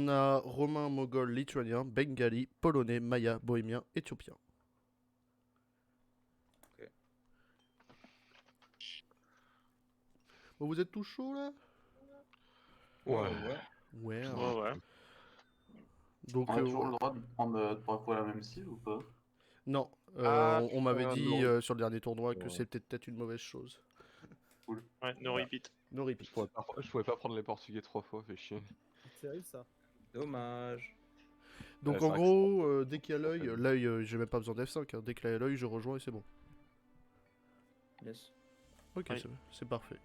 on a romain, mogol, lituanien, bengali, polonais, maya, bohémien, éthiopien. Ok. Bon, vous êtes tous chauds là? Ouais. Ouais. Ouais. Donc, On a toujours le droit de prendre 3 fois la même cible ou pas? non, Ah, on m'avait dit non. sur le dernier tournoi que Ouais. c'était peut-être une mauvaise chose. Ouais, no repeat. No repeat. Je pouvais pas prendre les Portugais 3 fois, fait chier. C'est terrible ça. Dommage. Donc Ouais, en c'est vrai gros, que dès qu'il y a l'œil, j'ai même pas besoin d'F5. Dès qu'il y a l'œil, je rejoins et c'est bon. Yes. Ok, Oui. c'est parfait.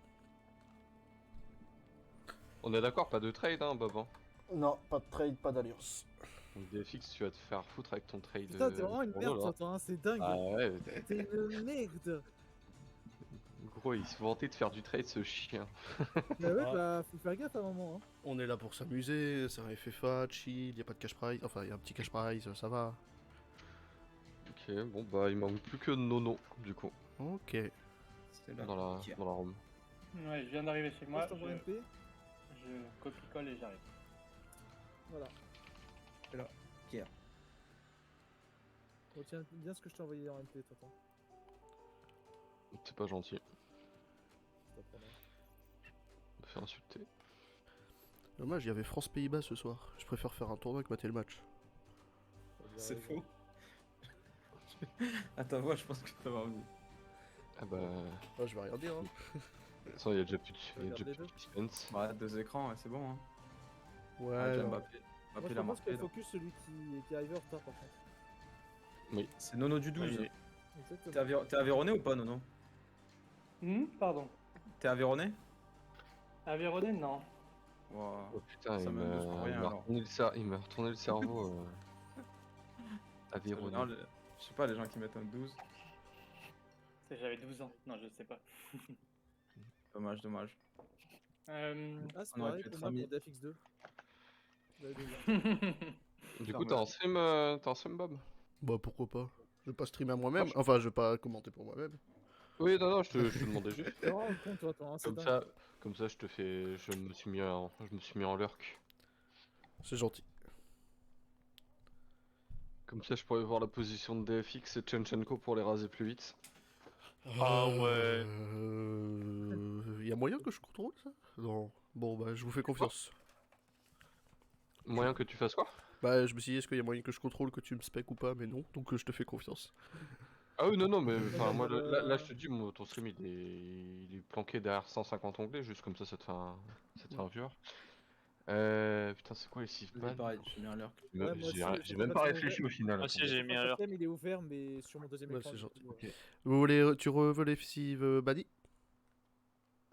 On est d'accord, pas de trade, hein, Bob. Hein. Non, pas de trade, pas d'alliance. Donc DFX, tu vas te faire foutre avec ton trade. Putain, t'es vraiment une pour merde, nous, là. toi, hein, c'est dingue. Ah ouais, T'es une merde. gros, il se vantait de faire du trade, ce chien. Bah ouais, bah faut faire gaffe à un moment. Hein. On est là pour s'amuser, c'est un FFA, chill, y a pas de cash prize. Enfin, y a un petit cash prize, ça va. Ok, bon bah il manque plus que Nono, du coup, Ok. C'est là. dans la Rome. Ouais, je viens d'arriver chez moi. Moi, je t'envoie MP. Je copie-colle et j'arrive. Voilà. C'est là. Kier. Retiens bien ce que je t'ai envoyé en MP, tonton. C'est pas gentil, Je t'en promets. me faire insulter. Dommage, il y avait France-Pays-Bas ce soir. Je préfère faire un tournoi que mater le match. C'est faux. À ta voix, je pense que ça va revenir. Ah bah, de Oh, je vais rien dire. Hein. toute façon il y a déjà plus Regarde de les deux. suspense. Bah, 2 écrans, ouais, c'est bon. Hein. Ouais, Ah, déjà non. Mbappé. Moi, Mbappé je l'a pense marqué. qu'il là. focus celui qui arrive en retard, par contre. C'est Nono du 12. Oui. Exactement. T'es Aveyronais ou pas, Nono? Pardon. T'es Aveyronais? Aveyronais, non. Wow. Oh putain, Ça il me douce pour rien, m'a alors. retourné le cerveau. En Aveyron. général, je sais pas, les gens qui mettent un 12. J'avais 12 ans. Non, je sais pas. Dommage. Ah, c'est On aurait pareil pu pour être moi amis. pour DFX2. J'avais 2 ans. Du coup, t'es en stream, Bob? Bah pourquoi pas. Je vais pas streamer à moi-même. Enfin, je vais pas commenter pour moi-même. Oui, non, je te demandais juste. T'es vraiment con, toi, hein, c'est dingue. Comme ça, je me suis mis en lurk. C'est gentil. Comme ça, je pourrais voir la position de DFX et Chenchenko pour les raser plus vite. Ah ouais. Y a moyen que je contrôle ça? Non. Bon, bah je vous fais confiance. Moyen que tu fasses quoi? Bah je me suis dit, est-ce qu'il y a moyen que je contrôle que tu me spec ou pas? Mais non, donc je te fais confiance. Ah oui, non, mais enfin, non, moi, mais là, je te dis, ton stream, il est planqué derrière 150 onglets, juste comme ça te fait un viewer. Putain, c'est quoi les 6 Vas-y, pareil, je suis bien à l'heure. Ouais, moi aussi, J'ai même pas réfléchi au final. Moi aussi, attendez. j'ai mis un Mon heure. thème, il est ouvert, mais sur mon deuxième Ouais, écran. c'est du gentil. coup, Vous voulez, tu veux les fives Badi?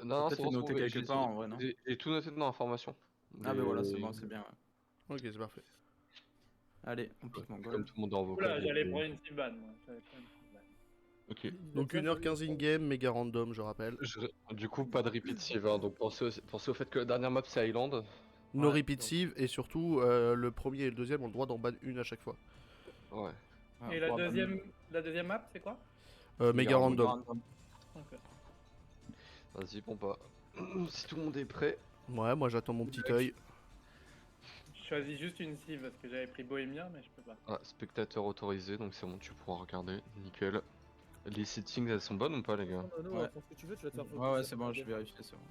Non, Peut-être c'est les bon, noter quelque part, en vrai, non? J'ai tout noté dans l'information. Ah, bah voilà, c'est bon, c'est bien. Ouais. Ok, c'est parfait. Allez, on pique mon Comme goal. tout le monde est en Oula, vocal. j'allais prendre une Sylvan, moi. J'allais prendre une Sylvan. Ok. il a Donc déjà 1h15 fallu- in-game, méga random, je rappelle. Du coup, pas de repeat sieve, hein, donc pensez au fait que la dernière map c'est Island. No Ouais, repeat donc- sieve, et surtout, le premier et le deuxième ont le droit d'en ban une à chaque fois. Ouais. Ouais, Et on pourra la deuxième map, c'est quoi? Méga random. Ok. Vas-y, bon bah. Si tout le monde est prêt. Ouais, moi j'attends mon petit œil. Je choisis juste une cible parce que j'avais pris Bohémien, mais je peux pas. Ah, spectateur autorisé, donc c'est bon, tu pourras regarder. Nickel. Les settings, elles sont bonnes ou pas, les gars? Non, non, Ouais. prends ce que tu veux, tu vas te faire focus. Ouais, c'est bon, je vérifie, c'est bon.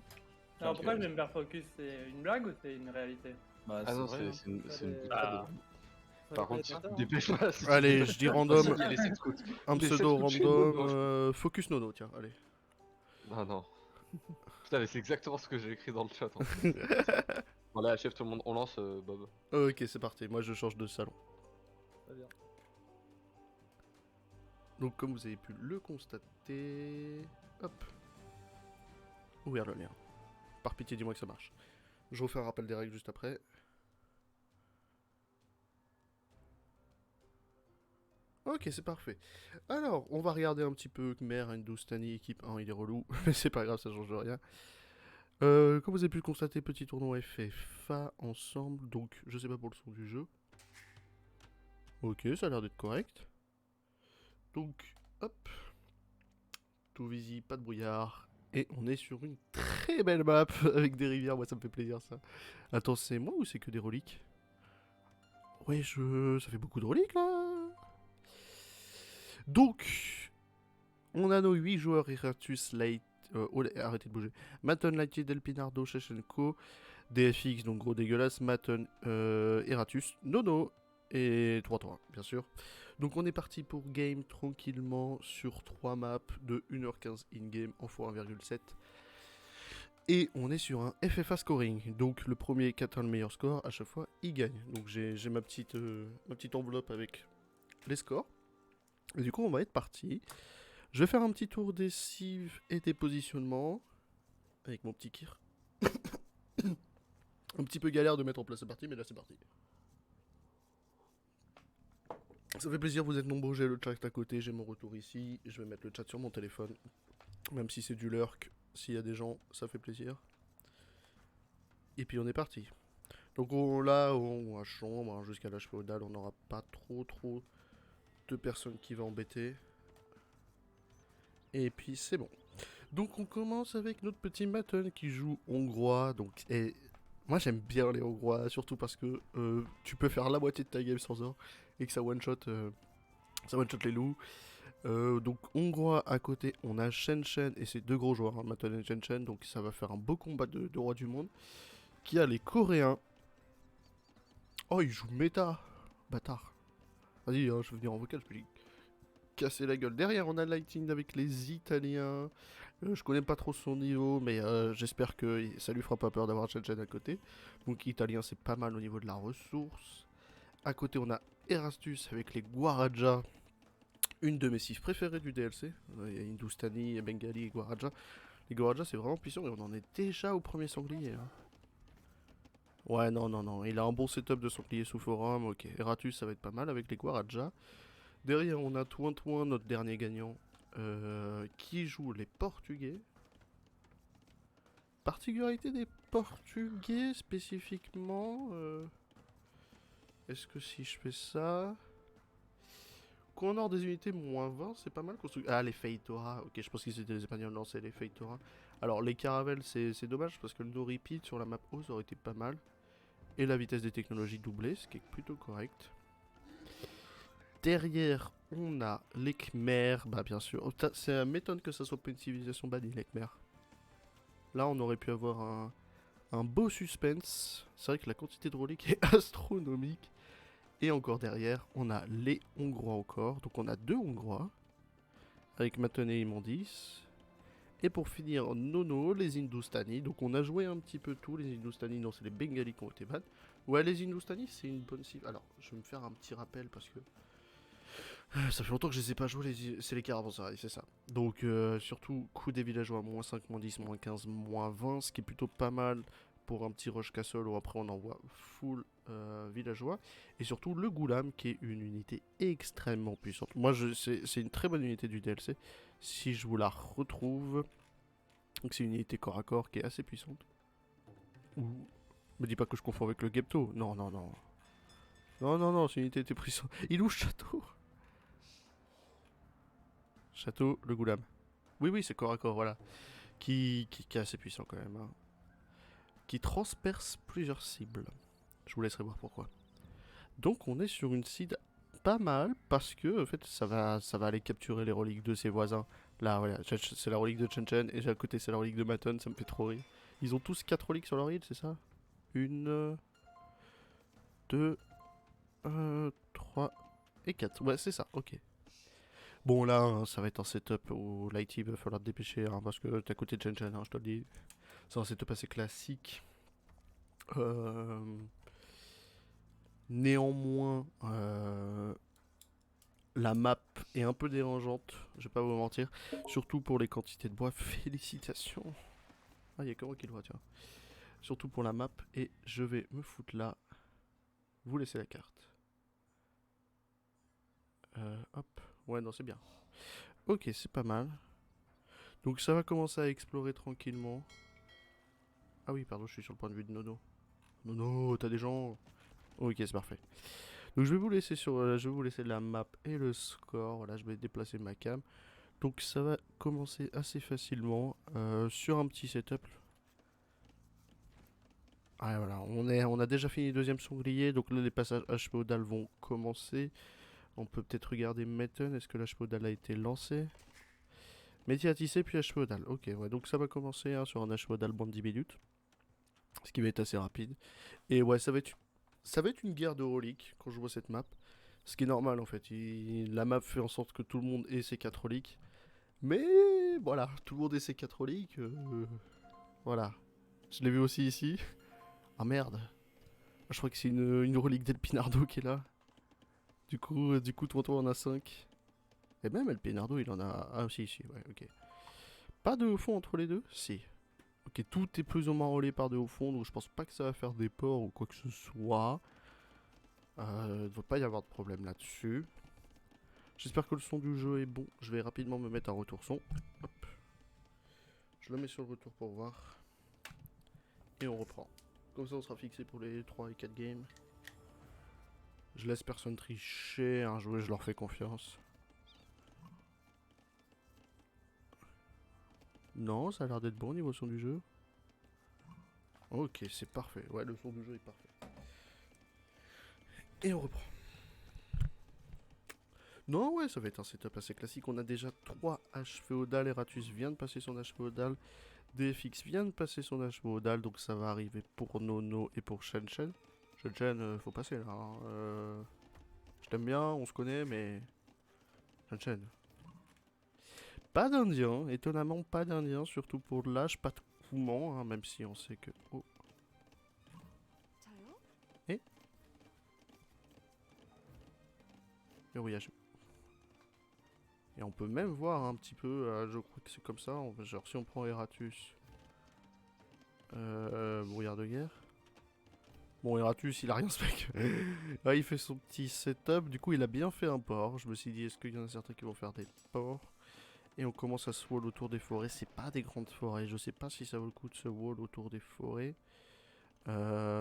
Alors pourquoi Ok. je vais me faire focus? C'est une blague ou c'est une réalité? Bah, Ah non, vrai, hein. c'est une Fallait- Ah. Par contre, Fallait pas être dépêche-toi. si tu Allez, veux. je dis random, Il y a les 7 scouts. un les pseudo sept coups de chez random, Nono, focus nono, tiens, allez. Non. Putain, mais c'est exactement ce que j'ai écrit dans le chat. Bon, là, chef, tout le monde, on lance Bob. Ok, c'est parti, moi je change de salon. Très bien. Donc comme vous avez pu le constater... Hop. Ouvrir le lien. Par pitié, dis-moi que ça marche. Je refais un rappel des règles juste après. Ok, c'est parfait. Alors, on va regarder un petit peu Khmer, Hindustani, équipe 1, il est relou, mais c'est pas grave, ça change rien. Comme vous avez pu le constater, petit tournoi FFA ensemble, donc je sais pas pour le son du jeu. Ok, ça a l'air d'être correct. Donc, hop. Tout visible, pas de brouillard. Et on est sur une très belle map avec des rivières, moi ça me fait plaisir ça. Attends, c'est moi ou c'est que des reliques? ouais, ça fait beaucoup de reliques là. Donc, on a nos 8 joueurs Iratus, Light. Arrêtez de bouger. Maton, Lighty, Delpinardo, Shechenko, DFX, donc gros dégueulasse, Maton, Iratus, Nono et 3-3, bien sûr. Donc on est parti pour game tranquillement sur 3 maps de 1h15 in-game en x1,7. Et on est sur un FFA scoring. Donc le premier qui atteint le meilleur score, à chaque fois, il gagne. Donc j'ai ma petite enveloppe avec les scores. Et du coup, on va être parti. Je vais faire un petit tour des cives et des positionnements. Avec mon petit kir. Un petit peu galère de mettre en place la partie, mais là c'est parti. Ça fait plaisir, vous êtes nombreux, j'ai le chat à côté, j'ai mon retour ici. Je vais mettre le chat sur mon téléphone. Même si c'est du lurk, s'il y a des gens, ça fait plaisir. Et puis on est parti. Donc là, on a chambre, jusqu'à l'âge féodal, on n'aura pas trop de personnes qui vont embêter. Et puis c'est bon. Donc on commence avec notre petit Maton qui joue hongrois. Donc, et moi j'aime bien les hongrois, surtout parce que tu peux faire la moitié de ta game sans or et que ça one shot les loups. Donc hongrois à côté, on a Shen et c'est deux gros joueurs, hein, Maton et Shen, donc ça va faire un beau combat de roi du monde. Qui a les Coréens. Oh, il joue méta, bâtard. Vas-y, hein, je vais venir en vocal, je peux lui casser la gueule. Derrière, on a Lighting avec les Italiens. Je connais pas trop son niveau, mais j'espère que ça lui fera pas peur d'avoir Shen à côté. Donc Italien, c'est pas mal au niveau de la ressource. À côté, on a Erastus avec les Guaraja. Une de mes cives préférées du DLC. Il y a Hindustani, Bengali et Guaraja. Les Guaraja, c'est vraiment puissant et on en est déjà au premier sanglier. Hein. Ouais, non. Il a un bon setup de sanglier sous forum. Ok, Eratus, ça va être pas mal avec les Guaraja. Derrière, on a Touin, notre dernier gagnant, qui joue les Portugais. Particularité des Portugais spécifiquement. Est-ce que si je fais ça. Qu'on a des unités moins 20, c'est pas mal construit. Ah, les Feitora. Ok, je pense qu'ils étaient les Espagnols. Non, c'est les Feitora. Alors, les Caravelles, c'est dommage parce que le no repeat sur la map O, ça aurait été pas mal. Et la vitesse des technologies doublée, ce qui est plutôt correct. Derrière, on a les Khmer. Bah, bien sûr. Oh, ça m'étonne que ça soit pas une civilisation bannie, les Khmer. Là, on aurait pu avoir un beau suspense. C'est vrai que la quantité de reliques est astronomique. Et encore derrière, on a les Hongrois encore. Donc on a deux Hongrois. Avec Maton et Imondis. Et pour finir, Nono, les Hindustani. Donc on a joué un petit peu tout. Les Hindustani, non, c'est les Bengalis qui ont été ban. Ouais, les Hindustani, c'est une bonne cible. Alors, je vais me faire un petit rappel parce que ça fait longtemps que je les ai pas joués. C'est les caravanserais, c'est ça. Donc, surtout, coup des villageois, moins 5, moins 10, moins 15, moins 20. Ce qui est plutôt pas mal pour un petit rush castle où après on envoie full villageois. Et surtout, le Goulam qui est une unité extrêmement puissante. Moi, c'est une très bonne unité du DLC. Si je vous la retrouve. Donc c'est une unité corps à corps qui est assez puissante. Ou... Me dis pas que je confonds avec le Gepto. Non, c'est une unité puissante. Il ouvre château. Château, le Goulam. Oui, c'est corps à corps, voilà. Qui est assez puissant quand même. Hein. Qui transperce plusieurs cibles. Je vous laisserai voir pourquoi. Donc on est sur une seed pas mal parce que en fait ça va aller capturer les reliques de ses voisins. Là voilà, c'est la relique de Shen et à côté c'est la relique de Maton, ça me fait trop rire. Ils ont tous 4 reliques sur leur île, c'est ça? 1, 2, 3 et 4. Ouais, c'est ça, ok. Bon là, hein, ça va être un setup où Lighty va falloir te dépêcher hein, parce que t'es à côté de Shen, hein, je te le dis. C'est un setup assez classique. Néanmoins, la map est un peu dérangeante, je vais pas vous mentir. Surtout pour les quantités de bois. Félicitations. Ah, il y a que moi qui le vois, tiens. Surtout pour la map. Et je vais me foutre là. Vous laissez la carte. Hop. Ouais, non, c'est bien. Ok, c'est pas mal. Donc ça va commencer à explorer tranquillement. Ah oui, pardon, je suis sur le point de vue de Nono. Nono, t'as des gens. Ok, c'est parfait. Donc je vais vous laisser la map et le score. Voilà, je vais déplacer ma cam. Donc ça va commencer assez facilement sur un petit setup. Ah, voilà, on a déjà fini le deuxième sanglier, donc là les passages HP Odal vont commencer. On peut peut-être regarder Metten, est-ce que l'HP Odal a été lancé? Métier à tisser puis HP Odal, ok, ouais, donc ça va commencer hein, sur un HP Odal bande 10 minutes. Ce qui va être assez rapide. Et ouais, ça va être une guerre de reliques quand je vois cette map. Ce qui est normal en fait, la map fait en sorte que tout le monde ait ses 4 reliques. Mais voilà, tout le monde ait ses 4 reliques. Voilà. Je l'ai vu aussi ici. Ah merde. Je crois que c'est une relique d'El Pinardo qui est là. Du coup, toi en a 5. Et même El Pinardo, il en a... Ah, si, ouais, ok. Pas de haut fond entre les deux? Si. Ok, tout est plus ou moins relié par de haut fond, donc je pense pas que ça va faire des ports ou quoi que ce soit. Il ne doit pas y avoir de problème là-dessus. J'espère que le son du jeu est bon. Je vais rapidement me mettre un retour son. Hop. Je le mets sur le retour pour voir. Et on reprend. Comme ça, on sera fixé pour les 3 et 4 games. Je laisse personne tricher. Un jouet, je leur fais confiance. Non, ça a l'air d'être bon au niveau son du jeu. Ok, c'est parfait. Ouais, le son du jeu est parfait. Et on reprend. Non, ouais, ça va être un setup assez classique. On a déjà 3 HP Odal. Eratus vient de passer son HP Odal. DFX vient de passer son HP Odal. Donc ça va arriver pour Nono et pour Shen Shen. Shen Shen, faut passer là. Hein. Je t'aime bien, on se connaît, mais... Shen Shen. Pas d'Indien, étonnamment pas d'Indien, surtout pour l'âge, pas de Kouman, hein, même si on sait que... Oh. Et verrouillage. Et on peut même voir un petit peu, je crois que c'est comme ça, genre si on prend Eratus, brouillard de guerre. Bon, Eratus, il a rien spec. Là, il fait son petit setup, du coup il a bien fait un port. Je me suis dit, est-ce qu'il y en a certains qui vont faire des ports? Et on commence à se wall autour des forêts. C'est pas des grandes forêts. Je sais pas si ça vaut le coup de se wall autour des forêts.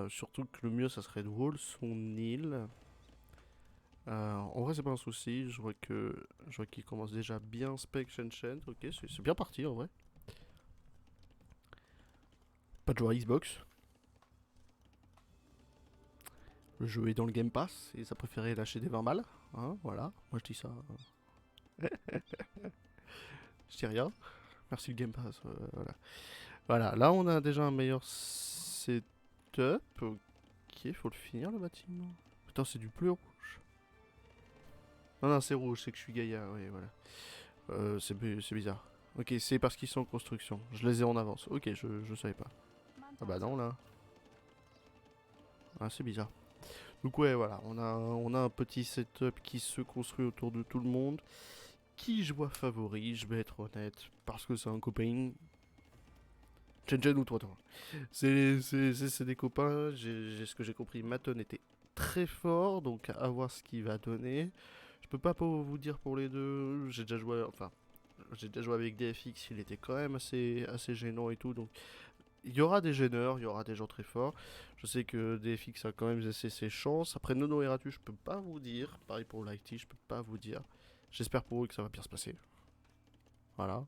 Surtout que le mieux, ça serait de wall son île. En vrai, c'est pas un souci. Je vois qu'il commence déjà bien spec Shen Shen. Ok, c'est bien parti en vrai. Pas de joueur Xbox. Le jeu est dans le Game Pass et ça préférait lâcher des 20 balles. Hein, voilà, moi je dis ça. Je dis rien. Merci le Game Pass. Voilà. Voilà, là on a déjà un meilleur setup. Ok, faut le finir le bâtiment. Putain, c'est du bleu rouge. Non, c'est rouge, c'est que je suis Gaïa. Oui, voilà. C'est bizarre. Ok, c'est parce qu'ils sont en construction. Je les ai en avance. Ok, je savais pas. Ah bah non, là. Ah, c'est bizarre. Donc ouais, voilà, on a un petit setup qui se construit autour de tout le monde. Qui je vois favori, je vais être honnête, parce que c'est un copain. Chen Chen ou toi. C'est des copains, ce que j'ai compris, Maton était très fort, donc à voir ce qu'il va donner. Je peux pas vous dire pour les deux, j'ai déjà joué avec DFX, il était quand même assez gênant et tout, donc il y aura des gêneurs, il y aura des gens très forts. Je sais que DFX a quand même laissé ses chances. Après Nono et Ratu, je peux pas vous dire. Pareil pour Lighty, je peux pas vous dire. J'espère pour eux que ça va bien se passer. Voilà.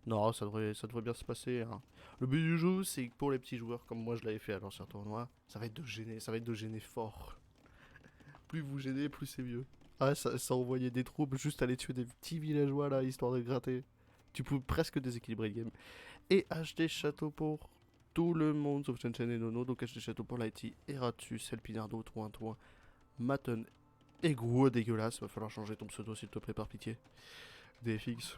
Non, ça devrait bien se passer. Hein. Le but du jeu, c'est que pour les petits joueurs comme moi je l'avais fait à l'ancien tournoi, ça va être de gêner fort. Plus vous gênez, plus c'est mieux. Ah, ça envoyait des troupes juste aller tuer des petits villageois là, histoire de gratter. Tu peux presque déséquilibrer le game. Et HD Château pour tout le monde, sauf Chen Chen et Nono. Donc HD Château pour Lighty, Eratus, Elpinardo, Toin, Maton et gros dégueulasse. Va falloir changer ton pseudo s'il te plaît, par pitié. DFX.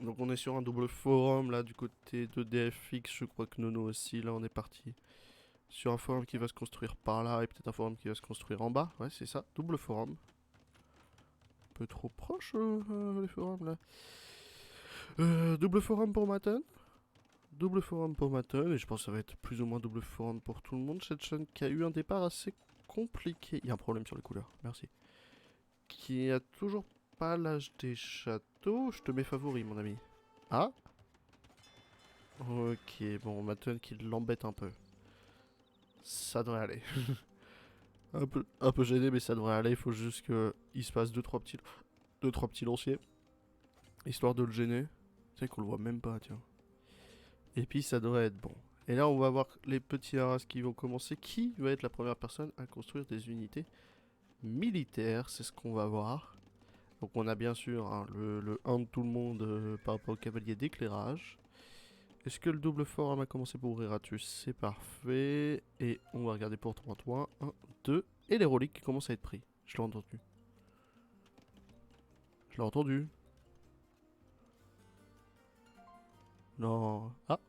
Donc on est sur un double forum là du côté de DFX. Je crois que Nono aussi. Là on est parti sur un forum qui va se construire par là et peut-être un forum qui va se construire en bas. Ouais, c'est ça, double forum. Un peu trop proche les forums là. Double forum pour Maton. Double forum pour Maton. Et je pense que ça va être plus ou moins double forum pour tout le monde. Cette chaîne qui a eu un départ assez compliqué. Il y a un problème sur les couleurs, merci. Qui a toujours pas l'âge des châteaux. Je te mets favori, mon ami. Ah. Ok, bon, Maton qui l'embête un peu. Ça devrait aller. un peu gêné, mais ça devrait aller. Il faut juste qu'il se passe 2-3 petits lanciers. Histoire de le gêner. Tu sais qu'on le voit même pas, tiens. Et puis ça devrait être bon. Et là, on va voir les petits haras qui vont commencer. Qui va être la première personne à construire des unités militaires? C'est ce qu'on va voir. Donc on a bien sûr hein, le 1 de tout le monde par rapport au cavalier d'éclairage. Est-ce que le double forum a commencé pour Eratus? C'est parfait. Et on va regarder pour 3-3. 1, 2. Et les reliques qui commencent à être pris. Je l'ai entendu. Je l'ai entendu. Non. Ah.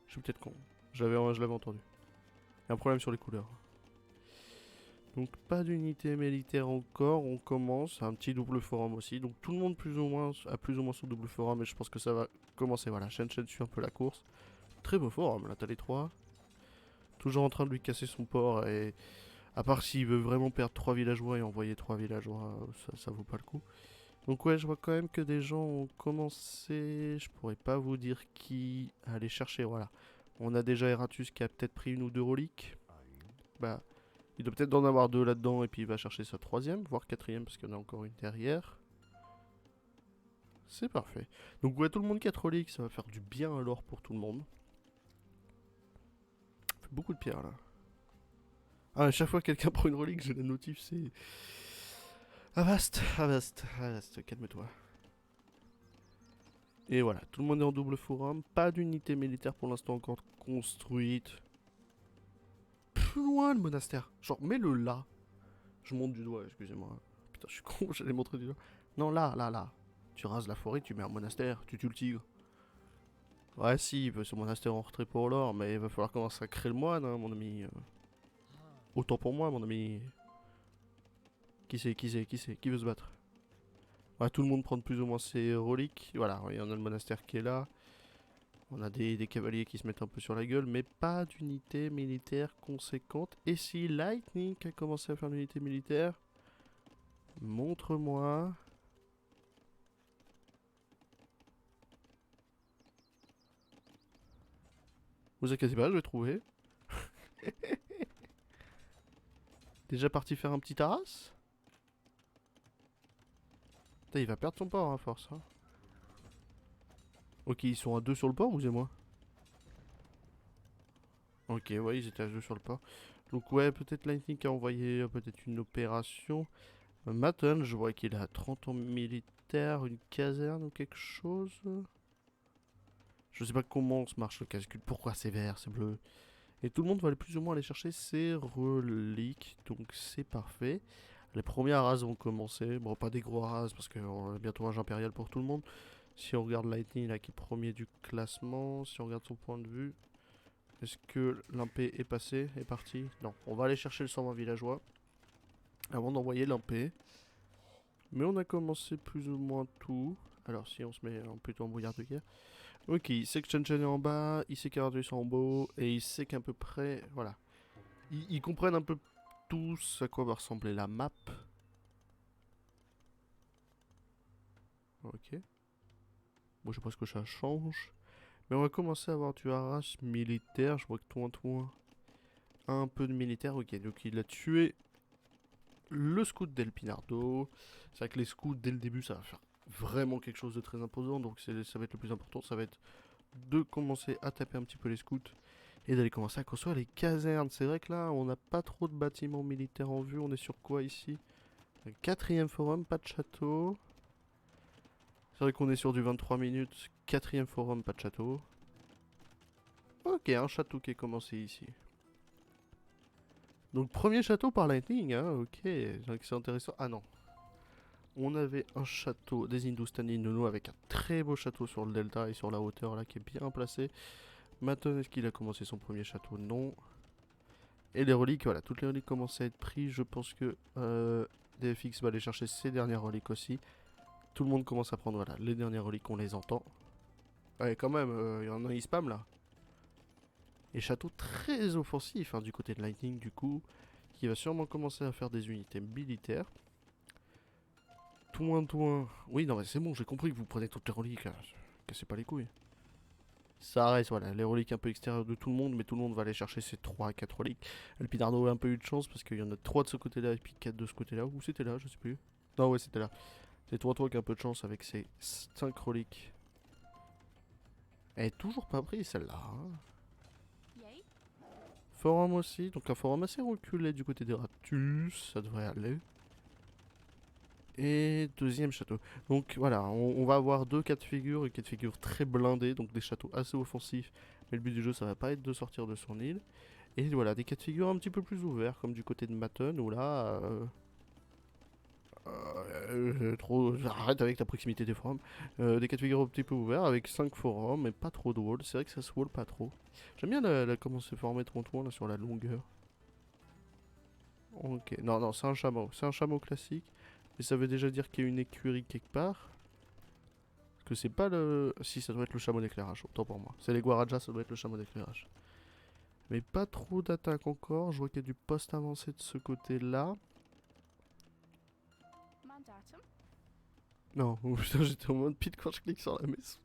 Je suis peut-être con. Je l'avais entendu. Il y a un problème sur les couleurs. Donc pas d'unité militaire encore. On commence. Un petit double forum aussi. Donc tout le monde plus ou moins a plus ou moins son double forum. Et je pense que ça va commencer. Voilà. Shen suit un peu la course. Très beau forum. Là t'as les 3. Toujours en train de lui casser son port. Et à part s'il veut vraiment perdre 3 villageois et envoyer 3 villageois. Ça vaut pas le coup. Donc ouais, je vois quand même que des gens ont commencé. Je pourrais pas vous dire qui aller chercher. Voilà. On a déjà Eratus qui a peut-être pris une ou 2 reliques. Bah, il doit peut-être en avoir 2 là-dedans et puis il va chercher sa 3ème, voire 4ème parce qu'il y en a encore une derrière. C'est parfait. Donc ouais, tout le monde 4 reliques, ça va faire du bien alors pour tout le monde. Ça fait beaucoup de pierres là. Ah, à chaque fois que quelqu'un prend une relique, j'ai la notif, c'est... Avast, calme-toi. Et voilà, tout le monde est en double forum. Pas d'unité militaire pour l'instant encore construite. Plus loin le monastère. Genre, mets-le là. Je monte du doigt, excusez-moi. Putain, je suis con, j'allais montrer du doigt. Non, là. Tu rases la forêt, tu mets un monastère, tu tues le tigre. Ouais, si, ce monastère en retrait pour l'or, mais il va falloir commencer à créer le moine, hein, mon ami. Autant pour moi, mon ami. Qui veut se battre? Ouais, tout le monde prend plus ou moins ses reliques. Voilà, il y en a le monastère qui est là. On a des cavaliers qui se mettent un peu sur la gueule, mais pas d'unité militaire conséquente. Et si Lightning a commencé à faire l'unité militaire, montre-moi. Vous inquiétez pas, je vais trouver. Déjà parti faire un petit taras? Putain, il va perdre son port à force. Hein. Ok, ils sont à 2 sur le port, vous et moi. Ok, ouais, ils étaient à 2 sur le port. Donc ouais, peut-être Lightning a envoyé peut-être une opération. Matten, je vois qu'il a 30 ans militaire, une caserne ou quelque chose. Je sais pas comment se marche le calcul, pourquoi c'est vert, c'est bleu. Et tout le monde va aller plus ou moins aller chercher ses reliques, donc c'est parfait. Les premières races vont commencer, bon pas des gros races parce qu'on a bientôt un jeu impérial pour tout le monde. Si on regarde Lightning là qui est premier du classement, si on regarde son point de vue, est-ce que l'impé est passé, est parti? Non, on va aller chercher le 120 villageois avant d'envoyer l'impé. Mais on a commencé plus ou moins tout. Alors si on se met plutôt en brouillard de guerre. Ok, il sait que Chen est en bas, il sait qu'Ardus est en haut, et il sait qu'à peu près, voilà. Ils comprennent un peu tous à quoi va ressembler la map. Ok. Bon, je sais pas ce que ça change. Mais on va commencer à avoir du haras militaire. Je vois que toi, un peu de militaire. Ok, donc il a tué le scout d'El Pinardo. C'est vrai que les scouts, dès le début, ça va faire vraiment quelque chose de très imposant. Donc ça va être le plus important. Ça va être de commencer à taper un petit peu les scouts. Et d'aller commencer à construire les casernes. C'est vrai que là, on n'a pas trop de bâtiments militaires en vue. On est sur quoi ici? 4ème forum, pas de château. C'est vrai qu'on est sur du 23 minutes. 4ème forum, pas de château. Ok, un château qui est commencé ici. Donc premier château par Lightning, hein, ok. C'est intéressant. Ah non. On avait un château des Hindustani Nono avec un très beau château sur le delta et sur la hauteur là qui est bien placé. Maintenant, est-ce qu'il a commencé son premier château? Non. Et les reliques, voilà, toutes les reliques commencent à être prises. Je pense que DFX va aller chercher ses dernières reliques aussi. Tout le monde commence à prendre, voilà, les dernières reliques, on les entend. Ouais, quand même, il y en a, il spam là. Et château très offensif hein, du côté de Lightning, du coup, qui va sûrement commencer à faire des unités militaires. Touin. Oui, non, mais c'est bon, j'ai compris que vous prenez toutes les reliques. Là. Cassez pas les couilles. Ça reste, voilà, les reliques un peu extérieures de tout le monde, mais tout le monde va aller chercher ces 3 à 4 reliques. El Pinardo a un peu eu de chance parce qu'il y en a 3 de ce côté-là et puis 4 de ce côté-là. Ou c'était là, je sais plus. Non, ouais, c'était là. C'est toi qui a un peu de chance avec ces 5 reliques. Elle est toujours pas prise celle-là. Hein. forum aussi, donc un forum assez reculé du côté des Ratus, ça devrait aller. Et deuxième château. Donc voilà, on va avoir deux cas de figure, et cas de figure très blindés, donc des châteaux assez offensifs. Mais le but du jeu, ça va pas être de sortir de son île. Et voilà, des cas de figure un petit peu plus ouverts, comme du côté de Maton, où là... arrête avec la proximité des forums. Des cas de figure un petit peu ouverts, avec 5 forums, mais pas trop de wall. C'est vrai que ça se wall pas trop. J'aime bien comment c'est formé Tronton, là, sur la longueur. Ok, non, c'est un chameau. C'est un chameau classique. Mais ça veut déjà dire qu'il y a une écurie quelque part. Parce que c'est pas le... Si, ça doit être le chameau d'éclairage, autant pour moi. C'est les Guarajas, ça doit être le chameau d'éclairage. Mais pas trop d'attaques encore. Je vois qu'il y a du poste avancé de ce côté-là. Non, oh putain, j'étais en mode pit quand je clique sur la maison.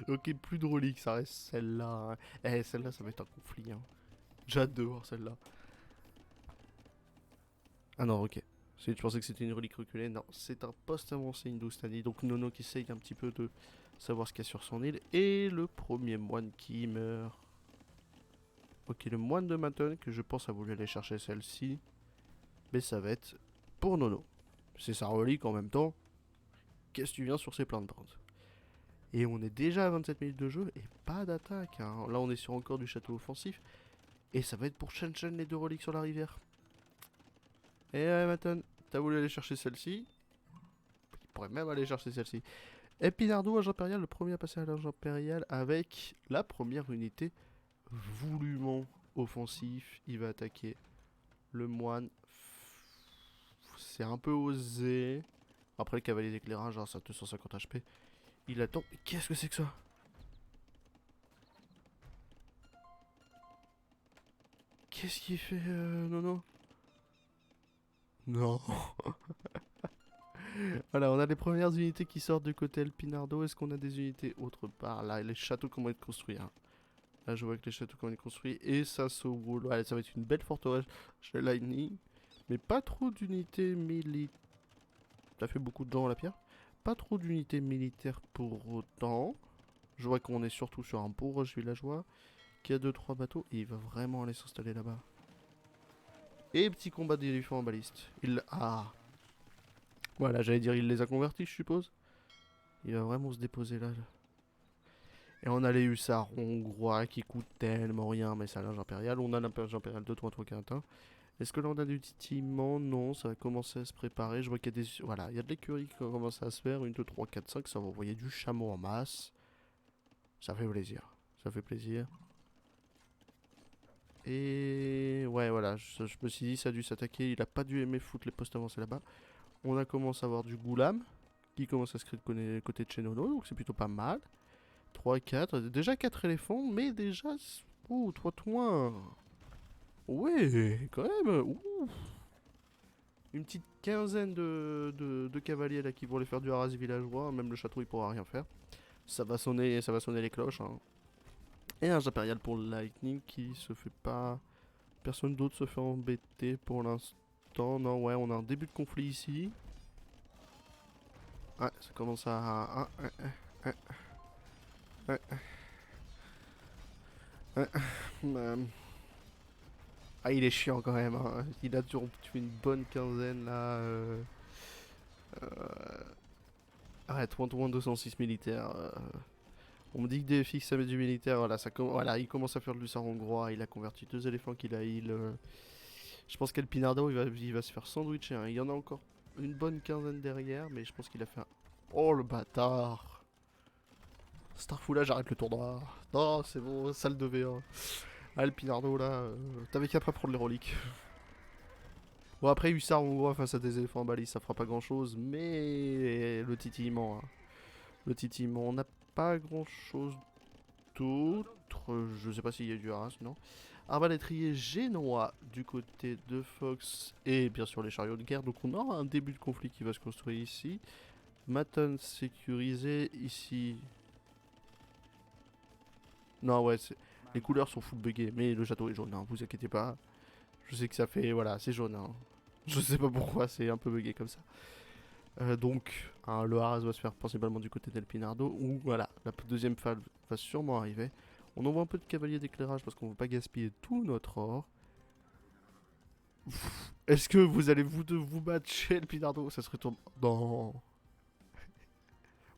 Ok, plus de reliques, ça reste celle-là. Hein. Eh, celle-là, ça va être un conflit. Hein. J'adore celle-là. Ah non, ok. Je pensais que c'était une relique reculée. Non, c'est un poste avancé Hindustani. Donc Nono qui essaye un petit peu de savoir ce qu'il y a sur son île. Et le premier moine qui meurt. Ok, le moine de Maton, que je pense a voulu aller chercher celle-ci. Mais ça va être pour Nono. C'est sa relique en même temps. Qu'est-ce que tu viens sur ces plaintes bandes? Et on est déjà à 27 minutes de jeu et pas d'attaque. Hein. Là, on est sur encore du château offensif. Et ça va être pour Shen Shen les deux reliques sur la rivière. Et ouais, Maton, t'as voulu aller chercher celle-ci. Il pourrait même aller chercher celle-ci. Et Pinardo, agent impérial, le premier à passer à l'agent impérial avec la première unité voulument offensif. Il va attaquer le moine. C'est un peu osé. Après le cavalier d'éclairage, hein, ça a 250 HP. Il attend. Mais qu'est-ce que c'est que ça? Qu'est-ce qu'il fait, Nono? Non. Voilà, on a les premières unités qui sortent du côté El Pinardo. Est-ce qu'on a des unités autre part? Là, les châteaux comment être construits. Hein. Là, je vois que les châteaux comment être construits. Et ça se roule. Ouais, ça va être une belle forteresse chez Lightning. Mais pas trop d'unités militaires. Ça fait beaucoup de dents à la pierre. Pas trop d'unités militaires pour autant. Je vois qu'on est surtout sur un beau rush villageois. Qui a 2-3 bateaux. Et il va vraiment aller s'installer là-bas. Et petit combat d'éléphants en baliste. Ah. Voilà, j'allais dire, il les a convertis, je suppose. Il va vraiment se déposer là. Et on a les hussards hongrois qui coûtent tellement rien. Mais c'est un linge impérial. On a l'inge impérial de 3 Quintin. Est-ce que là on a du titillement? Non, ça va commencer à se préparer. Je vois qu'il y a des... Voilà, il y a de l'écurie qui commence à se faire. 1, 2, 3, 4, 5. Ça va envoyer du chameau en masse. Ça fait plaisir. Ça fait plaisir. Et... Ouais, voilà. Je me suis dit, ça a dû s'attaquer. Il a pas dû aimer foutre les postes avancés là-bas. On a commencé à avoir du goulam. Qui commence à se créer de côté de chez Nono. Donc c'est plutôt pas mal. 3, 4. Déjà 4 éléphants. Mais déjà... Oh, 3 toits. Ouais, quand même. Ouh. Une petite quinzaine de cavaliers là qui vont aller faire du haras villageois. Même le château il pourra rien faire. Ça va sonner les cloches. Hein. Et un impérial pour le Lightning qui se fait pas... Personne d'autre se fait embêter pour l'instant. Non, ouais, on a un début de conflit ici. Ouais, ça commence à... Ah, il est chiant quand même. Hein. Il a tué une bonne quinzaine là. Arrête, 206 militaires. On me dit que DFX ça met du militaire. Voilà, voilà, il commence à faire de l'hussard hongrois. Il a converti 2 éléphants qu'il a heal. Je pense qu'El Pinardo il va se faire sandwicher. Hein. Il y en a encore une bonne quinzaine derrière. Mais je pense qu'il a fait un. Oh le bâtard! Starfou là, j'arrête le tournoi. Non, c'est bon, salle de V1. Ah, le Pinardo là, t'avais qu'à pas prendre les reliques. Bon, après, hussard hongrois face à des éléphants en balise, ça fera pas grand chose, mais le titillement. Hein. Le titillement, on n'a pas grand chose d'autre. Je sais pas s'il y a du haras, non. Arbalétrier génois du côté de Fox et bien sûr les chariots de guerre. Donc, on aura un début de conflit qui va se construire ici. Maton sécurisé ici. Non, ouais, les couleurs sont full buggées, mais le château est jaune, hein, vous inquiétez pas. Je sais que ça fait, voilà, c'est jaune. Hein. Je sais pas pourquoi, c'est un peu buggé comme ça. Donc, hein, le haras va se faire principalement du côté d'El Pinardo, où voilà, la deuxième phase va sûrement arriver. On envoie un peu de cavalier d'éclairage parce qu'on veut pas gaspiller tout notre or. Est-ce que vous allez vous battre chez le Pinardo? Ça serait trop... Non.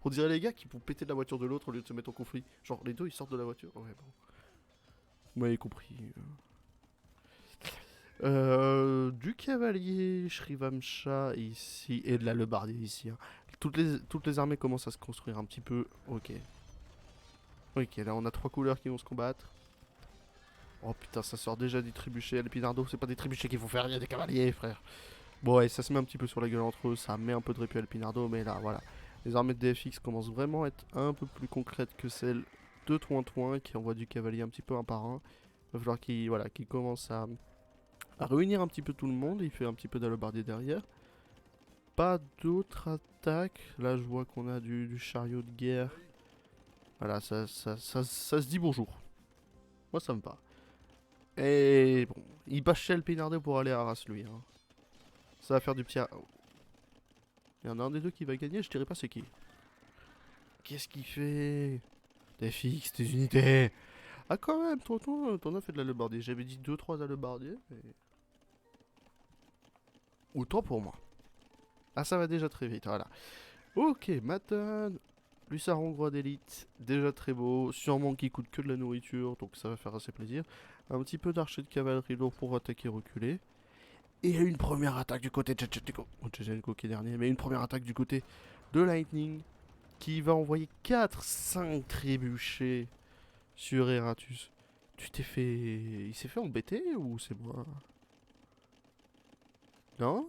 On dirait les gars qui vont péter de la voiture de l'autre au lieu de se mettre en conflit. Genre les deux ils sortent de la voiture. Ouais bon. Vous m'avez compris. Du cavalier Shrivamsha ici et de la lebardier ici. Hein. Toutes les armées commencent à se construire un petit peu. Ok. Ok, là on a 3 couleurs qui vont se combattre. Oh putain, ça sort déjà des trébuchets. El Pinardo, c'est pas des trébuchets qu'il faut faire, il y a des cavaliers, frère. Bon, ouais, ça se met un petit peu sur la gueule entre eux. Ça met un peu de répit à El Pinardo, mais là, voilà. Les armées de DFX commencent vraiment à être un peu plus concrètes que celles de Toin qui envoient du cavalier un petit peu un par un. Il va falloir qu'il voilà, commence à réunir un petit peu tout le monde. Il fait un petit peu d'alebardier derrière. Pas d'autres attaques. Là, je vois qu'on a du chariot de guerre. Voilà, ça se dit bonjour. Moi, ça me va. Et bon, il passe chez El Pinardo pour aller à Arras, lui. Hein. Ça va faire du petit... Il y en a un des deux qui va gagner, je dirais pas c'est qui. Qu'est-ce qu'il fait? DFX, tes unités. Ah quand même, ton a fait de l'alebardier. J'avais dit 2-3 alebardiers, mais... Autant pour moi. Ah ça va déjà très vite, voilà. Ok, Maton. Lussard hongrois d'élite, déjà très beau. Sûrement qui coûte que de la nourriture, donc ça va faire assez plaisir. Un petit peu d'archer de cavalerie lourd pour attaquer reculer. Et une première attaque du côté de Tchetchenko qui est dernier, mais une première attaque du côté de Lightning qui va envoyer 4-5 trébuchets sur Eratus. Tu t'es fait... Il s'est fait embêter ou c'est moi? Non?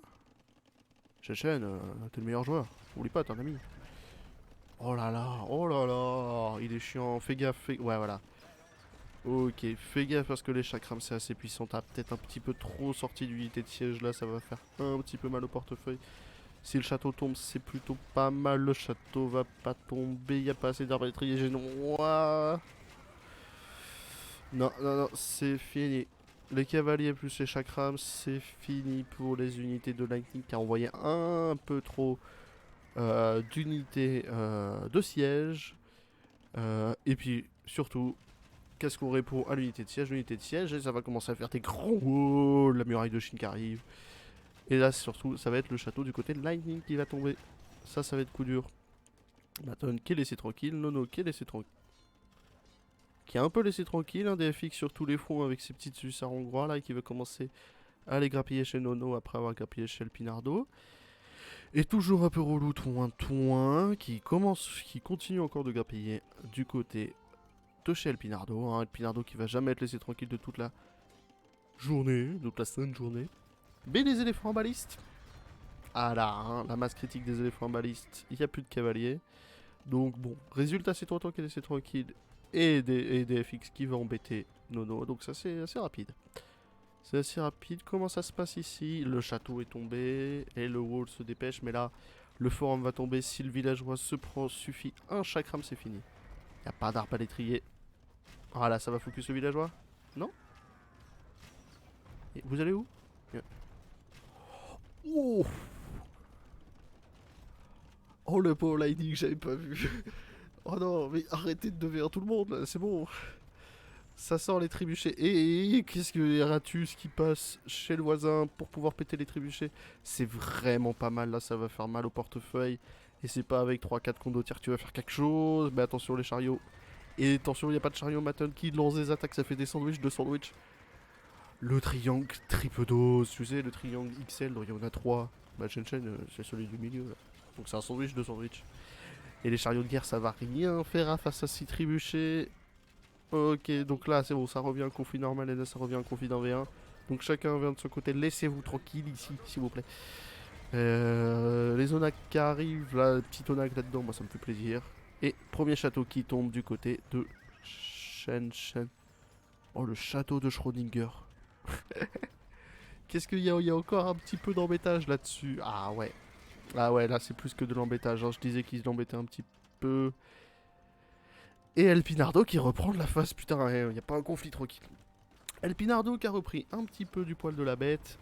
Chechen, t'es le meilleur joueur. Oublie pas, t'es un ami. Oh là là, il est chiant. Fais gaffe, ouais voilà. Ok, fais gaffe parce que les chakrams c'est assez puissant. T'as peut-être un petit peu trop sorti d'unité de siège là, ça va faire un petit peu mal au portefeuille. Si le château tombe, c'est plutôt pas mal. Le château va pas tomber, y a pas assez d'arbalètriers génois. Non, c'est fini. Les cavaliers plus les chakrams, c'est fini pour les unités de Lightning qui a envoyé un peu trop d'unités de siège. Et puis surtout, qu'est-ce qu'on répond à l'unité de siège? L'unité de siège, et ça va commencer à faire des grands walls, la muraille de Chine qui arrive. Et là, surtout, ça va être le château du côté de Lightning qui va tomber. Ça va être coup dur. Maton qui est laissé tranquille, Nono qui est laissé tranquille. Qui a un peu laissé tranquille, un DFX sur tous les fronts avec ses petites hussards hongrois là, et qui va commencer à aller grappiller chez Nono après avoir grappillé chez le Pinardo. Et toujours un peu relou, Toin qui continue encore de grappiller du côté de chez El Pinardo. Hein. El Pinardo qui va jamais être laissé tranquille de toute la journée, toute la sainte journée. Mais les éléphants en baliste. Ah là, hein, la masse critique des éléphants en baliste, il n'y a plus de cavaliers. Donc bon, résultat c'est Toin qui est laissé tranquille et des FX qui va embêter Nono. Donc ça c'est assez rapide. C'est assez rapide. Comment ça se passe ici? Le château est tombé et le wall se dépêche. Mais là, le forum va tomber. Si le villageois se prend, suffit un chakram, c'est fini. Il n'y a pas d'arbalétrier. Ah là, ça va focus le villageois? Non? Et vous allez où? Oh! Oh le pauvre Lightning, j'avais pas vu. Oh non, mais arrêtez de devenir tout le monde là, c'est bon. Ça sort les trébuchets. Et qu'est-ce que Eratus qui passe chez le voisin pour pouvoir péter les trébuchets? C'est vraiment pas mal là, ça va faire mal au portefeuille. Et c'est pas avec 3-4 condottières que tu vas faire quelque chose. Mais attention les chariots. Et attention, il n'y a pas de chariot Maton qui lance des attaques, ça fait des sandwichs, 2 sandwichs. Le triangle triple dose, tu sais, le triangle XL, il y en a 3. Bah Chen, c'est celui du milieu là. Donc c'est un sandwich, 2 sandwichs. Et les chariots de guerre, ça va rien faire face à 6 trébuchets. Ok, donc là c'est bon, ça revient un conflit normal et là ça revient un conflit d'un V1. Donc chacun vient de son côté, laissez-vous tranquille ici, s'il vous plaît. Les Onak qui arrivent, là, petit Onak là-dedans, moi ça me fait plaisir. Et premier château qui tombe du côté de Shen. Oh, le château de Schrödinger. Qu'est-ce qu'il y a? Il y a encore un petit peu d'embêtage là-dessus. Ah ouais. Ah ouais, là c'est plus que de l'embêtage. Hein. Je disais qu'ils l'embêtaient un petit peu. Et El Pinardo qui reprend de la face. Putain, il n'y a pas un conflit tranquille. El Pinardo qui a repris un petit peu du poil de la bête.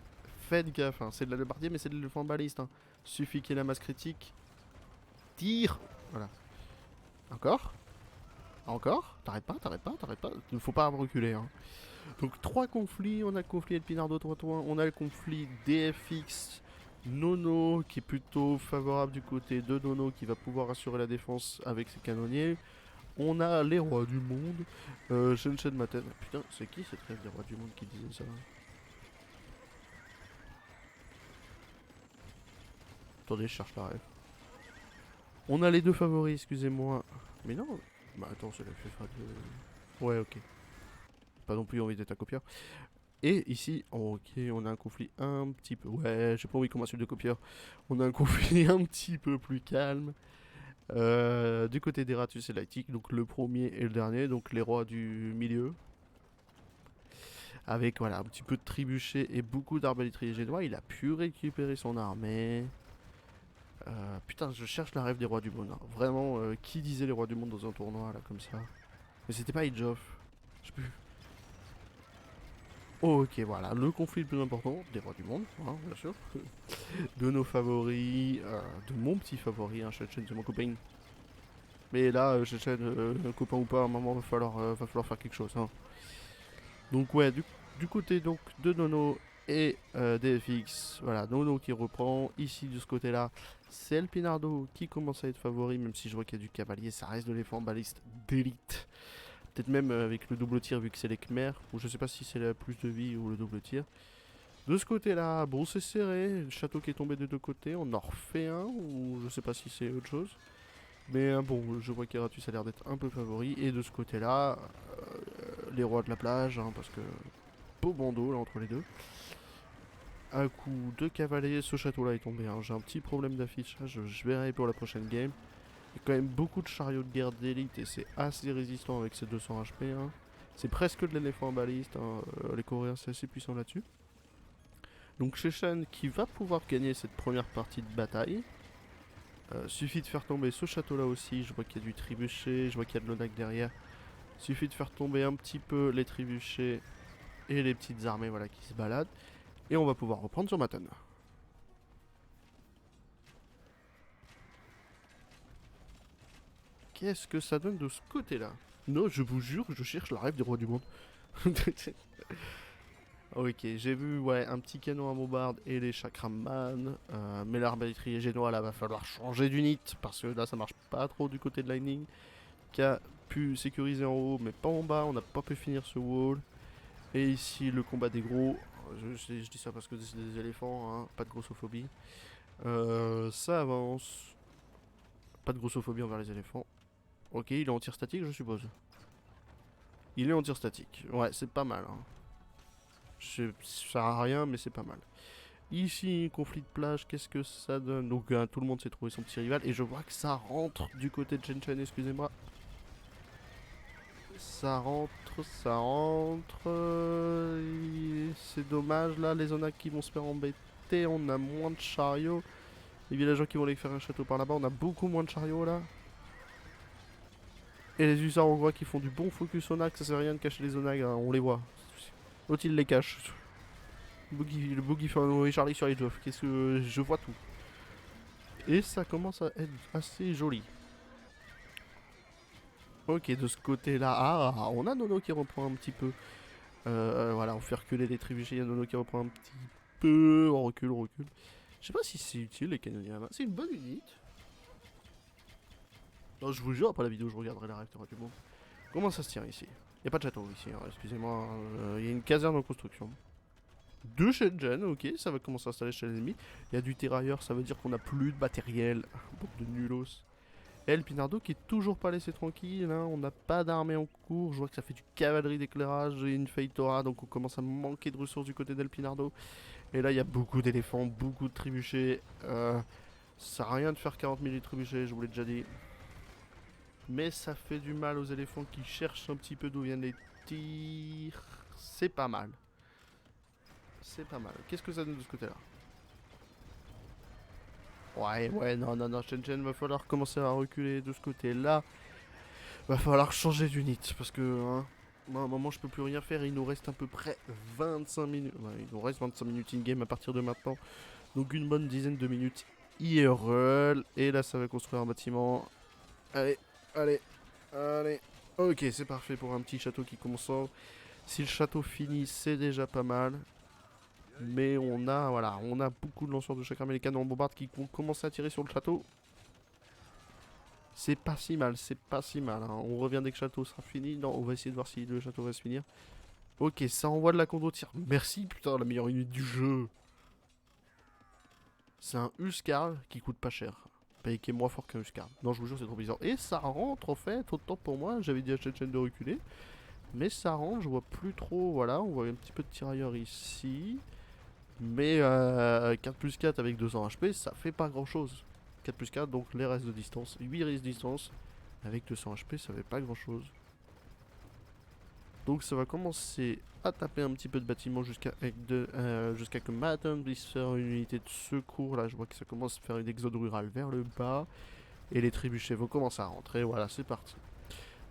Faites gaffe, hein. C'est de la lebardier, mais c'est de l'éléphant baliste. Hein. Suffit qu'il y ait la masse critique. Tire. Voilà. Encore. Encore? T'arrêtes pas. Il ne faut pas reculer. Hein. Donc 3 conflits, on a le conflit El Pinardo Tointouin, on a le conflit DFX Nono qui est plutôt favorable du côté de Nono qui va pouvoir assurer la défense avec ses canonniers. On a les rois du monde, Shen Maten. Putain, c'est qui cette rêve des rois du monde qui disait ça? Attendez, je cherche la rêve. On a les 2 favoris, excusez-moi. Mais non, bah attends, c'est la FIFA de... Ouais, ok. Pas non plus envie d'être un copieur. Et ici, ok, on a un conflit un petit peu... Ouais, j'ai pas envie qu'on m'insulte de copieur. On a un conflit un petit peu plus calme. Du côté d'Eratus et Lactique, donc le premier et le dernier, donc les rois du milieu. Avec, voilà, un petit peu de trébuchet et beaucoup d'arbalétriers génois. Il a pu récupérer son armée. Putain, je cherche la rêve des rois du monde. Hein. Vraiment, qui disait les rois du monde dans un tournoi, là, comme ça? Mais c'était pas Age of. Je sais plus. Ok, voilà, le conflit le plus important des rois du monde, hein, bien sûr. De nos favoris, de mon petit favori, hein, Shen, c'est mon copain. Mais là, Shen, copain ou pas, à un moment, va falloir faire quelque chose. Hein. Donc ouais, du côté donc de Nono et DFX, voilà, Nono qui reprend. Ici, de ce côté-là, c'est El Pinardo qui commence à être favori, même si je vois qu'il y a du cavalier, ça reste de l'éléphant baliste d'élite. Peut-être même avec le double tir vu que c'est les Khmer, ou je sais pas si c'est la plus de vie ou le double tir. De ce côté-là, bon c'est serré, le château qui est tombé des 2 côtés, on en refait un, ou je sais pas si c'est autre chose. Mais bon, je vois qu'Eratus a l'air d'être un peu favori, et de ce côté-là, les rois de la plage, hein, parce que beau bandeau là entre les deux. Un coup de cavalier, ce château-là est tombé, hein. J'ai un petit problème d'affichage, je verrai pour la prochaine game. Il y a quand même beaucoup de chariots de guerre d'élite et c'est assez résistant avec ses 200 HP. Hein. C'est presque de l'éléphant baliste, hein. Les Coréens c'est assez puissant là-dessus. Donc Shen qui va pouvoir gagner cette première partie de bataille. Suffit de faire tomber ce château là aussi, je vois qu'il y a du trébuchet, je vois qu'il y a de l'onac derrière. Suffit de faire tomber un petit peu les trébuchets et les petites armées voilà, qui se baladent. Et on va pouvoir reprendre sur Matan. Qu'est-ce que ça donne de ce côté-là? Non, je vous jure, je cherche la rêve des rois du monde. Ok, j'ai vu ouais, un petit canon à bombarde et les chakraman. Mais l'arbalétrier génois, là, va falloir changer d'unité. Parce que là, ça marche pas trop du côté de Lightning. Qui a pu sécuriser en haut, mais pas en bas. On n'a pas pu finir ce wall. Et ici, le combat des gros. Je dis ça parce que c'est des éléphants, hein, pas de grossophobie. Ça avance. Pas de grossophobie envers les éléphants. Ok, il est en tir statique, je suppose. Il est en tir statique. Ouais, c'est pas mal. Hein. Ça sert à rien, mais c'est pas mal. Ici, conflit de plage, qu'est-ce que ça donne? Donc, tout le monde s'est trouvé son petit rival. Et je vois que ça rentre du côté de Shen, excusez-moi. Ça rentre. C'est dommage, là, les zonacs qui vont se faire embêter. On a moins de chariots. Les villageois qui vont aller faire un château par là-bas, on a beaucoup moins de chariots, là. Et les hussards hongrois qui font du bon focus onac, ça sert à rien de cacher les onags, hein, on les voit. L'autre il les cache. Le boogie fait un Charlie sur Age of, qu'est-ce que je vois tout. Et ça commence à être assez joli. Ok, de ce côté-là, ah, on a Nono qui reprend un petit peu. Voilà, on fait reculer les trébuchets, il y a Nono qui reprend un petit peu. On recule. Je sais pas si c'est utile les canonniers à main. C'est une bonne unité. Non, je vous jure, après la vidéo, je regarderai la rêve du monde. Comment ça se tient ici? Il n'y a pas de château ici, hein, excusez-moi. Il y a une caserne en construction. 2 Shenzhen, ok, ça va commencer à s'installer chez l'ennemi. Il y a du terrailleur, ça veut dire qu'on n'a plus de matériel. Bande de nulos. Et El Pinardo qui est toujours pas laissé tranquille, hein, on n'a pas d'armée en cours. Je vois que ça fait du cavalerie d'éclairage et une Feitora, donc on commence à manquer de ressources du côté d'El Pinardo. Et là, il y a beaucoup d'éléphants, beaucoup de trébuchets. Ça sert à rien de faire 40 000 trébuchets, je vous l'ai déjà dit. Mais ça fait du mal aux éléphants qui cherchent un petit peu d'où viennent les tirs. C'est pas mal. C'est pas mal. Qu'est-ce que ça donne de ce côté-là? Ouais, non, Shen, va falloir commencer à reculer de ce côté-là. Va falloir changer d'unité parce que, hein, moi, à un moment, je peux plus rien faire. Il nous reste à peu près 25 minutes. Ouais, il nous reste 25 minutes in-game à partir de maintenant. Donc une bonne dizaine de minutes IRL. Et là, ça va construire un bâtiment. Allez. Ok, c'est parfait pour un petit château qui commence. Si le château finit, c'est déjà pas mal. Mais on a, voilà, on a beaucoup de lanceurs de chakra et les canons en bombarde qui vont commencer à tirer sur le château. C'est pas si mal, c'est pas si mal. Hein. On revient dès que le château sera fini. Non, on va essayer de voir si le château va se finir. Ok, ça envoie de la condo tir. Merci, putain, la meilleure unité du jeu. C'est un Huskarl qui coûte pas cher. Et qui est moins fort qu'un Huskarl. Non, je vous jure, c'est trop bizarre. Et ça rentre, en fait, autant pour moi. J'avais dit à Chechen de reculer. Mais ça rentre, je vois plus trop. Voilà, on voit un petit peu de tirailleurs ici. Mais 4 plus 4 avec 200 HP, ça fait pas grand chose. 4 plus 4, donc les restes de distance. 8 restes de distance. Avec 200 HP, ça fait pas grand chose. Donc ça va commencer à taper un petit peu de bâtiments jusqu'à que Maton puisse faire une unité de secours. Là, je vois que ça commence à faire une exode rurale vers le bas. Et les trébuchets vont commencer à rentrer. Voilà, c'est parti.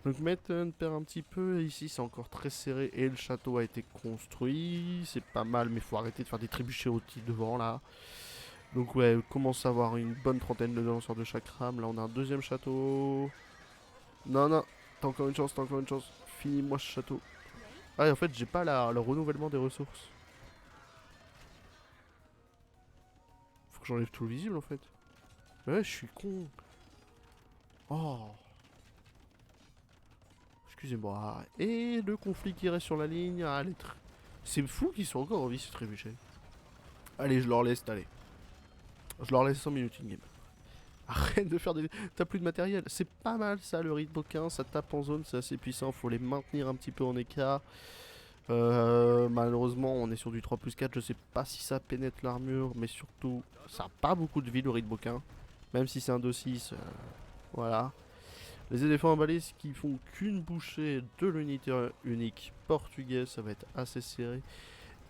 Donc Maton perd un petit peu. Ici, c'est encore très serré. Et le château a été construit. C'est pas mal, mais il faut arrêter de faire des trébuchets au-dessus devant là. Donc ouais, on commence à avoir une bonne trentaine de lanceurs de chaque rame. Là, on a un deuxième château. Non, non. T'as encore une chance, t'as encore une chance. Finis-moi ce château. Ah, et en fait, j'ai pas le renouvellement des ressources. Faut que j'enlève tout le visible, en fait. Ouais, je suis con. Oh. Excusez-moi. Et le conflit qui reste sur la ligne. Ah, c'est fou qu'ils soient encore en vie, ces trébuchets. Allez, je leur laisse aller. Je leur laisse 100 minutes in-game. Arrête de faire des... T'as plus de matériel. C'est pas mal ça, le Ritbokin. Ça tape en zone, c'est assez puissant. Faut les maintenir un petit peu en écart. Malheureusement, on est sur du 3 plus 4. Je sais pas si ça pénètre l'armure. Mais surtout, ça a pas beaucoup de vie, le Ritbokin. Même si c'est un 2-6. Voilà. Les éléphants à balais qui font qu'une bouchée de l'unité unique portugaise. Ça va être assez serré.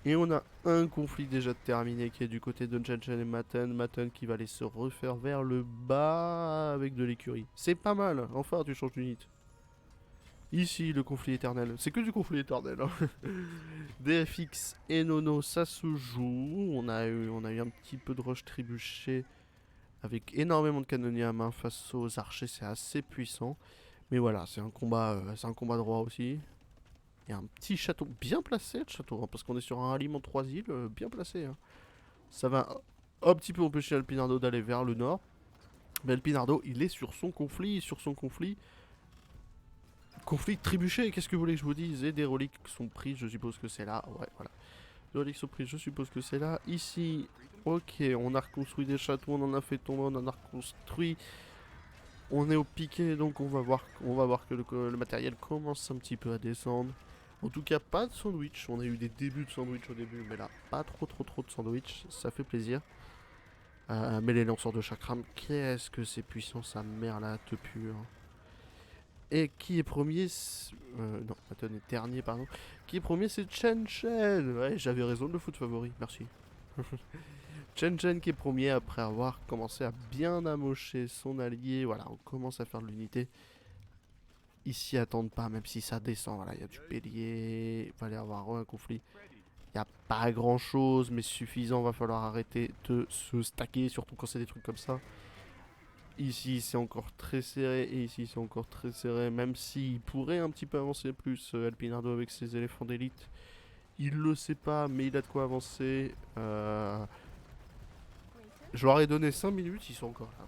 Et on a un conflit déjà terminé qui est du côté de Chechen et Maton. Maton qui va aller se refaire vers le bas avec de l'écurie. C'est pas mal, enfin tu changes d'unité. Ici le conflit éternel, c'est que du conflit éternel. Hein. DFX et Nono ça se joue. On a eu un petit peu de rush trébuché avec énormément de canonniers à main face aux archers, c'est assez puissant. Mais voilà, c'est un combat de roi aussi. Il y a un petit château bien placé, le château, hein, parce qu'on est sur un aliment 3 îles bien placé. Hein. Ça va un petit peu empêcher Alpinardo d'aller vers le nord. Mais Alpinardo, il est sur son conflit. Conflit trébuché, qu'est-ce que vous voulez que je vous dise? Et des reliques sont prises, je suppose que c'est là. Ouais, voilà. Les reliques sont prises, je suppose que c'est là. Ici, ok, on a reconstruit des châteaux, on en a fait tomber, on en a reconstruit. On est au piqué, donc on va voir que le matériel commence un petit peu à descendre. En tout cas, pas de sandwich. On a eu des débuts de sandwich au début, mais là, pas trop de sandwich. Ça fait plaisir. Mais les lanceurs de chakram, qu'est-ce que c'est puissant, sa mère là, te pure. Et qui est premier non, attendez, dernier, pardon. Qui est premier, c'est Chen Chen. Ouais, j'avais raison de le foot favori, merci. Chen Chen qui est premier après avoir commencé à bien amocher son allié. Voilà, on commence à faire de l'unité. Ils s'y attendent pas, même si ça descend. Voilà, il y a du bélier. Il va y avoir un conflit. Il n'y a pas grand chose, mais suffisant. Va falloir arrêter de se stacker, surtout quand c'est des trucs comme ça. Ici, c'est encore très serré. Et ici, c'est encore très serré. Même s'il pourrait un petit peu avancer plus, Alpinardo avec ses éléphants d'élite. Il le sait pas, mais il a de quoi avancer. Je leur ai donné 5 minutes, ils sont encore là.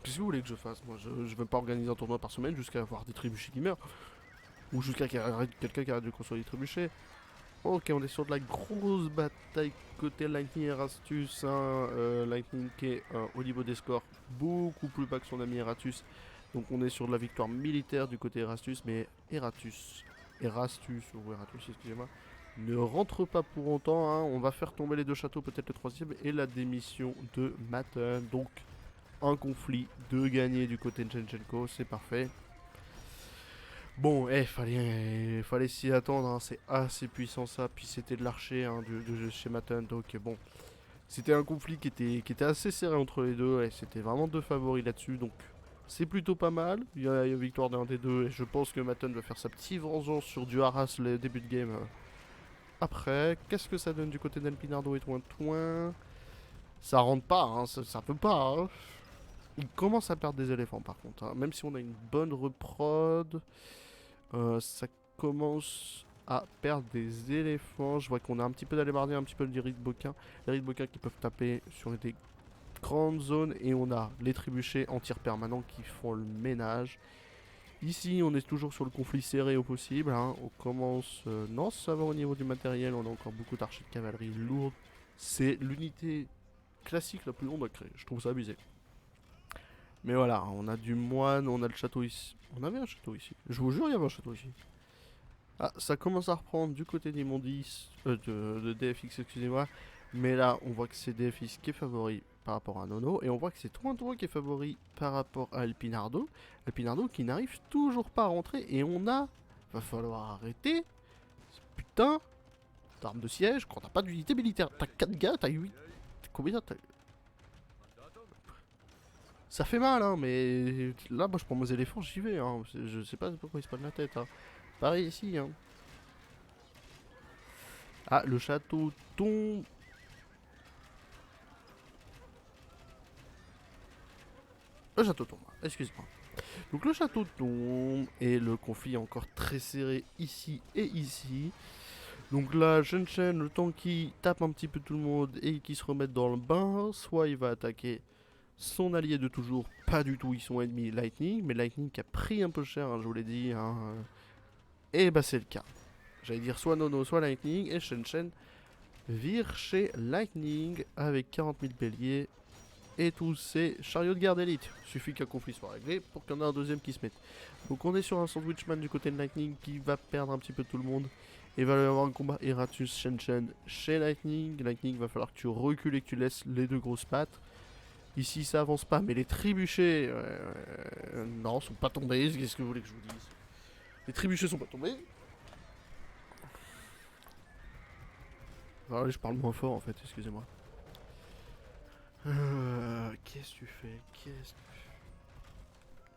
Qu'est-ce que vous voulez que je fasse? Moi, je veux pas organiser un tournoi par semaine jusqu'à avoir des trébuchets qui meurent. Ou jusqu'à quelqu'un qui arrête de construire des trébuchets. Ok, on est sur de la grosse bataille côté Lightning Erastus. Hein, Lightning qui est au niveau des scores beaucoup plus bas que son ami Eratus. Donc on est sur de la victoire militaire du côté Erastus. Mais Erastus, excusez-moi, ne rentre pas pour autant. Hein. On va faire tomber les deux châteaux, peut-être le troisième. Et la démission de Maton. Donc un conflit de gagner du côté de Chenchenko, c'est parfait. Bon, fallait s'y attendre, hein. C'est assez puissant ça, puis c'était de l'archer hein, de chez Maton, donc bon. C'était un conflit qui était assez serré entre les deux, et c'était vraiment deux favoris là-dessus, donc c'est plutôt pas mal. Il y a une victoire d'un des deux, et je pense que Maton va faire sa petite vengeance sur du Haras le début de game. Après, qu'est-ce que ça donne du côté d'Alpinardo et Toin? Ça rentre pas, hein, ça peut pas. Hein. Il commence à perdre des éléphants par contre, hein. Même si on a une bonne reprod, ça commence à perdre des éléphants. Je vois qu'on a un petit peu d'alébardiens, un petit peu de boquin. Les boquins qui peuvent taper sur des grandes zones. Et on a les trébuchets en tir permanent qui font le ménage. Ici, on est toujours sur le conflit serré au possible, hein. On commence... non, ça va au niveau du matériel. On a encore beaucoup d'archers de cavalerie lourde. C'est l'unité classique la plus longue à créer. Je trouve ça abusé. Mais voilà, on a du moine, on a le château ici. On avait un château ici. Je vous jure, il y avait un château ici. Ah, ça commence à reprendre du côté d'Immondis, de DFX, excusez-moi. Mais là, on voit que c'est DFX qui est favori par rapport à Nono. Et on voit que c'est Toin qui est favori par rapport à Elpinardo. Elpinardo qui n'arrive toujours pas à rentrer. Et on a... Va falloir arrêter. Putain d'armes de siège quand t'as pas d'unité militaire. T'as 4 gars, t'as 8... Combien t'as... Ça fait mal, hein, mais là, moi, je prends mes éléphants, j'y vais, hein. Je sais pas pourquoi ils se prennent la tête, hein. Pareil ici, hein. Ah, le château tombe. Le château tombe, excuse-moi. Donc le château tombe, et le conflit est encore très serré ici et ici. Donc là, Shen, le temps qu'il tape un petit peu tout le monde et qu'il se remette dans le bain, soit il va attaquer son allié de toujours, pas du tout, ils sont ennemis Lightning, mais Lightning qui a pris un peu cher, hein, je vous l'ai dit, hein, et bah c'est le cas. J'allais dire soit Nono, soit Lightning, et Shen vire chez Lightning avec 40 000 béliers et tous ces chariots de guerre d'élite. Suffit qu'un conflit soit réglé pour qu'il y en ait un deuxième qui se mette. Donc on est sur un sandwichman du côté de Lightning qui va perdre un petit peu tout le monde. Et il va y avoir un combat Eratus Shen chez Lightning. Lightning, va falloir que tu recules et que tu laisses les deux grosses pattes. Ici ça avance pas, mais les trébuchets non, sont pas tombés. Qu'est-ce que vous voulez que je vous dise? Les trébuchets sont pas tombés. Voilà, je parle moins fort en fait, excusez-moi. Qu'est-ce que tu fais?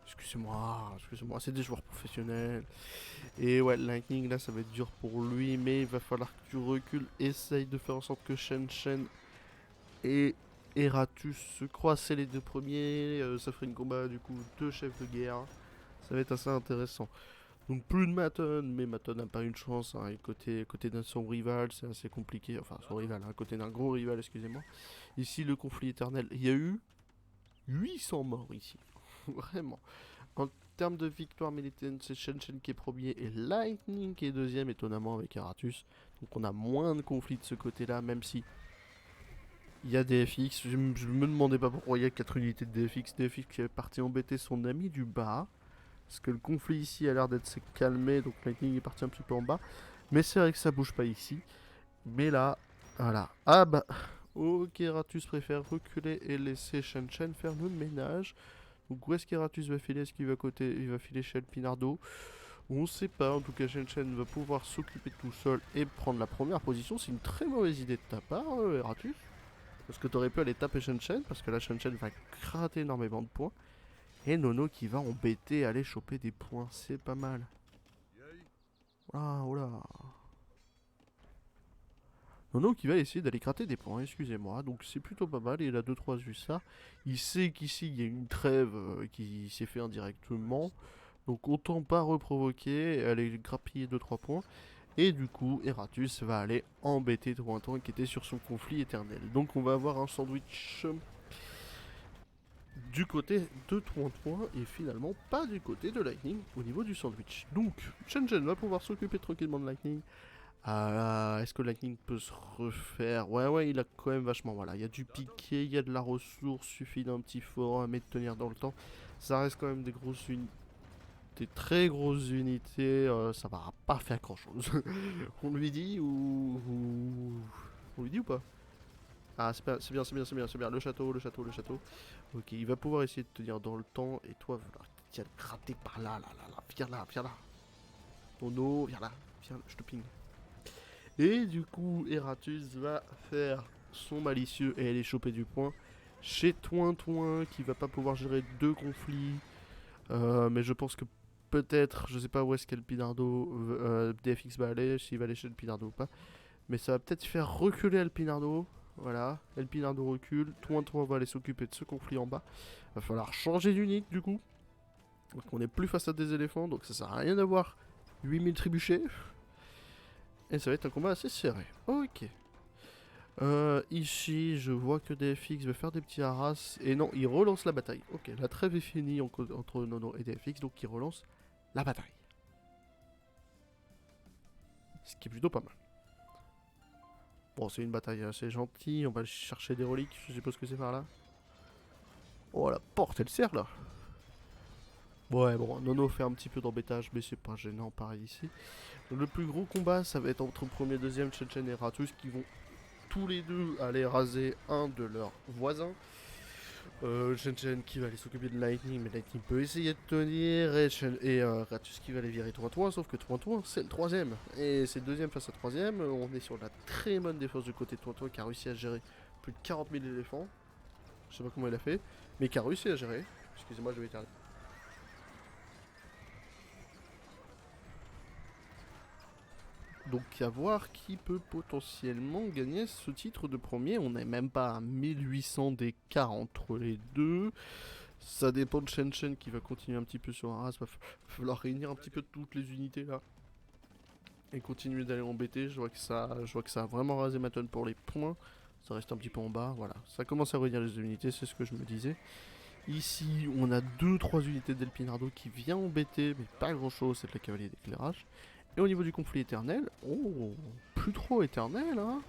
Excusez-moi, c'est des joueurs professionnels. Et ouais, Lightning là ça va être dur pour lui, mais il va falloir que tu recules. Essaye de faire en sorte que Shen et Eratus se croisent, c'est les deux premiers. Ça ferait une combat du coup deux chefs de guerre. Ça va être assez intéressant. Donc plus de Maton, mais Maton n'a pas une chance, hein, et côté d'un son rival, c'est assez compliqué, enfin son rival, hein, côté d'un gros rival, excusez-moi. Ici le conflit éternel, il y a eu 800 morts ici, vraiment. En termes de victoire militaire, c'est Shen qui est premier et Lightning qui est deuxième, étonnamment avec Eratus. Donc on a moins de conflits de ce côté-là, même si il y a DFX, je me demandais pas pourquoi il y a 4 unités de DFX qui est parti embêter son ami du bas. Parce que le conflit ici a l'air d'être s'est calmé, donc Lightning est parti un petit peu en bas. Mais c'est vrai que ça bouge pas ici. Mais là, voilà. Ah bah, ok, Eratus préfère reculer et laisser Shen faire le ménage. Donc où est-ce qu'Eratus va filer? Est-ce qu'il va il va filer chez Elpinardo? On sait pas, en tout cas Shen va pouvoir s'occuper tout seul et prendre la première position. C'est une très mauvaise idée de ta part, Eratus. Parce que t'aurais pu aller taper Shen, parce que là Shen va gratter énormément de points. Et Nono qui va embêter, aller choper des points, c'est pas mal. Ah, oh là. Nono qui va essayer d'aller gratter des points, excusez-moi. Donc c'est plutôt pas mal, il a 2-3 hussards. Il sait qu'ici il y a une trêve qui s'est fait indirectement. Donc autant pas reprovoquer, aller grappiller 2-3 points. Et du coup, Eratus va aller embêter Tointoin qui était sur son conflit éternel. Donc on va avoir un sandwich du côté de Tointoin et finalement pas du côté de Lightning au niveau du sandwich. Donc Shen va pouvoir s'occuper tranquillement de Lightning. Est-ce que Lightning peut se refaire? Ouais, il a quand même vachement, voilà, il y a du piqué, il y a de la ressource, suffit d'un petit forum et de tenir dans le temps. Ça reste quand même des grosses unités, des très grosses unités, ça va pas faire grand chose. On lui dit ou... On lui dit ou pas? Ah, c'est bien, le château. Ok, il va pouvoir essayer de tenir dans le temps, et toi, tiens, gratter par là, viens là. Nono, viens là, je te ping. Et du coup, Eratus va faire son malicieux et aller choper du point chez Tointoin, qui va pas pouvoir gérer deux conflits. Mais je pense que peut-être, je sais pas où est-ce qu'est le Pinardo, DFX va aller, s'il va aller chez le Pinardo ou pas. Mais ça va peut-être faire reculer Alpinardo. Voilà, El Pinardo recule, Toin va aller s'occuper de ce conflit en bas. Va falloir changer d'unité du coup. Donc on n'est plus face à des éléphants, donc ça sert à rien d'avoir 8000 trébuchets. Et ça va être un combat assez serré. Ok. Ici, je vois que DFX veut faire des petits haras. Et non, il relance la bataille. Ok, la trêve est finie entre Nono et DFX, donc il relance la bataille. Ce qui est plutôt pas mal. Bon, c'est une bataille assez gentille. On va chercher des reliques. Je sais pas ce que c'est par là. Oh, la porte, elle sert là. Ouais, bon, Nono fait un petit peu d'embêtage, mais c'est pas gênant, pareil ici. Donc, le plus gros combat, ça va être entre premier et deuxième, Chen et Ratus, qui vont tous les deux aller raser un de leurs voisins. Chen qui va aller s'occuper de Lightning, mais Lightning peut essayer de tenir, et Ratus qui va aller virer Toin, sauf que Toin, c'est le troisième. Et c'est le deuxième face à troisième, on est sur la très bonne défense du côté de Toin qui a réussi à gérer plus de 40 000 éléphants. Je sais pas comment il a fait, mais qui a réussi à gérer. Excusez-moi, je vais éternuer. Donc à voir qui peut potentiellement gagner ce titre de premier. On n'est même pas à 1800 d'écart entre les deux. Ça dépend de Shen qui va continuer un petit peu sur un race. Va falloir réunir un petit peu toutes les unités là. Et continuer d'aller embêter. Je vois que ça a vraiment rasé ma tonne pour les points. Ça reste un petit peu en bas. Voilà. Ça commence à réunir les unités, c'est ce que je me disais. Ici, on a 2-3 unités d'El Pinardo qui vient embêter, mais pas grand chose, c'est de la cavalier d'éclairage. Et au niveau du conflit éternel, oh, plus trop éternel, hein.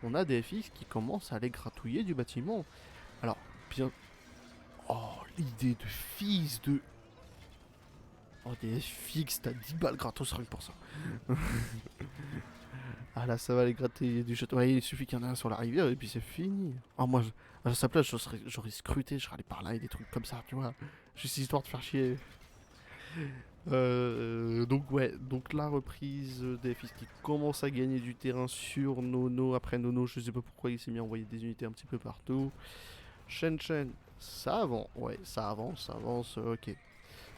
On a des FX qui commencent à aller gratouiller du bâtiment. Alors, bien... Oh, l'idée de fils de... Oh, des FX, t'as 10 balles gratos rien que pour ça. Ah là, ça va aller gratter du château. Ouais, il suffit qu'il y en ait un sur la rivière et puis c'est fini. Oh, moi, à sa place, j'aurais scruté, je serais allé par là et des trucs comme ça, tu vois. Juste histoire de faire chier. Donc ouais, donc la reprise des FX qui commence à gagner du terrain sur Nono. Après Nono, je sais pas pourquoi il s'est mis à envoyer des unités un petit peu partout. Shen, ça avance, ouais, ça avance, ok.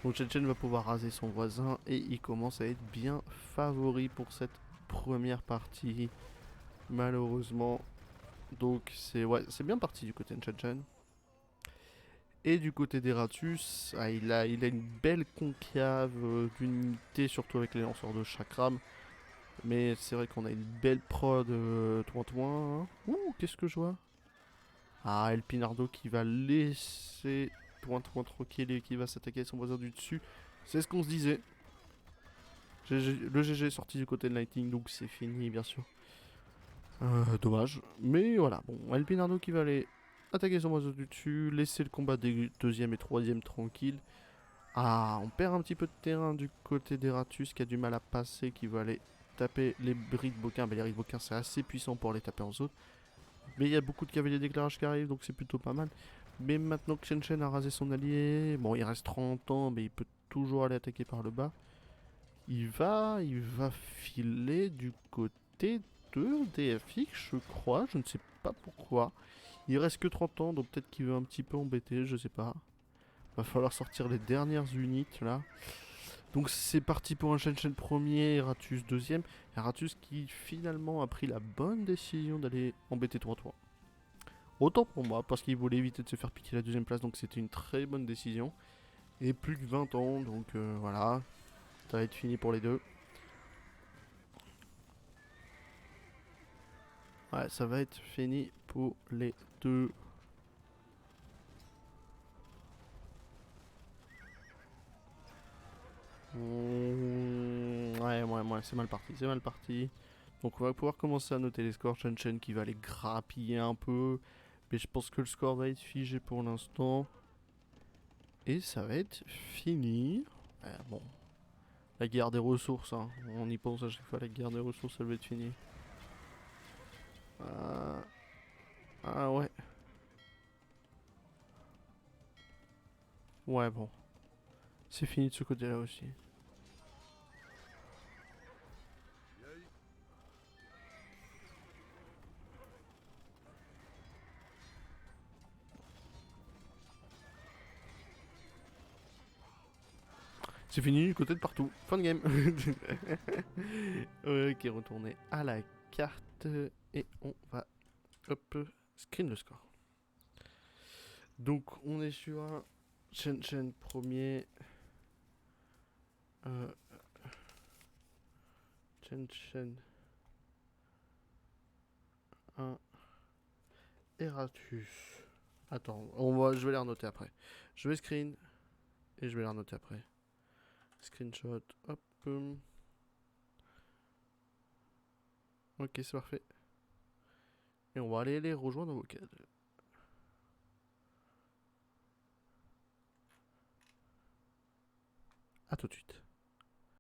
Donc Shen va pouvoir raser son voisin et il commence à être bien favori pour cette première partie, malheureusement. Donc c'est bien parti du côté de Shen. Et du côté des Ratus, il a une belle concave d'unités, surtout avec les lanceurs de chakram. Mais c'est vrai qu'on a une belle prod Toin. Hein. Ouh, qu'est-ce que je vois? Ah, El Pinardo qui va laisser Toin tranquille et qui va s'attaquer à son voisin du dessus. C'est ce qu'on se disait. Le GG est sorti du côté de Lightning, donc c'est fini, bien sûr. Dommage. Mais voilà, bon, El Pinardo qui va aller attaquer son voisin du dessus, laisser le combat des deuxième et troisième tranquille. Ah, on perd un petit peu de terrain du côté des Ratus qui a du mal à passer, qui va aller taper les Bris de Boquin. Les Bris de Boquin, c'est assez puissant pour les taper en zone. Mais il y a beaucoup de cavaliers d'éclairage qui arrivent, donc c'est plutôt pas mal. Mais maintenant que Shen a rasé son allié, bon, il reste 30 ans, mais il peut toujours aller attaquer par le bas. Il va filer du côté de DFX, je crois, je ne sais pas pourquoi. Il reste que 30 ans, donc peut-être qu'il veut un petit peu embêter, je sais pas. Va falloir sortir les dernières unités là. Donc c'est parti pour un Shen premier et Ratus deuxième. Et Ratus qui finalement a pris la bonne décision d'aller embêter Toin. Autant pour moi, parce qu'il voulait éviter de se faire piquer la deuxième place, donc c'était une très bonne décision. Et plus que 20 ans, donc voilà. Ça va être fini pour les deux. Ouais, ça va être fini pour les deux. Ouais, c'est mal parti, Donc on va pouvoir commencer à noter les scores. Shen qui va aller grappiller un peu. Mais je pense que le score va être figé pour l'instant. Et ça va être fini. Bon. La guerre des ressources, hein. On y pense à chaque fois, la guerre des ressources, elle va être finie. Ah ouais. Ouais, bon. C'est fini de ce côté-là aussi. C'est fini du côté de partout. Fin de game. Ok, retourner à la carte. Et on va Hop, screen le score. Donc on est sur un Chen premier. Chen 1 Eratus. Attends, je vais les renoter après. Je vais screen et je vais les renoter après. Screenshot, hop. Ok, c'est parfait. Et on va aller les rejoindre en vocal. A tout de suite.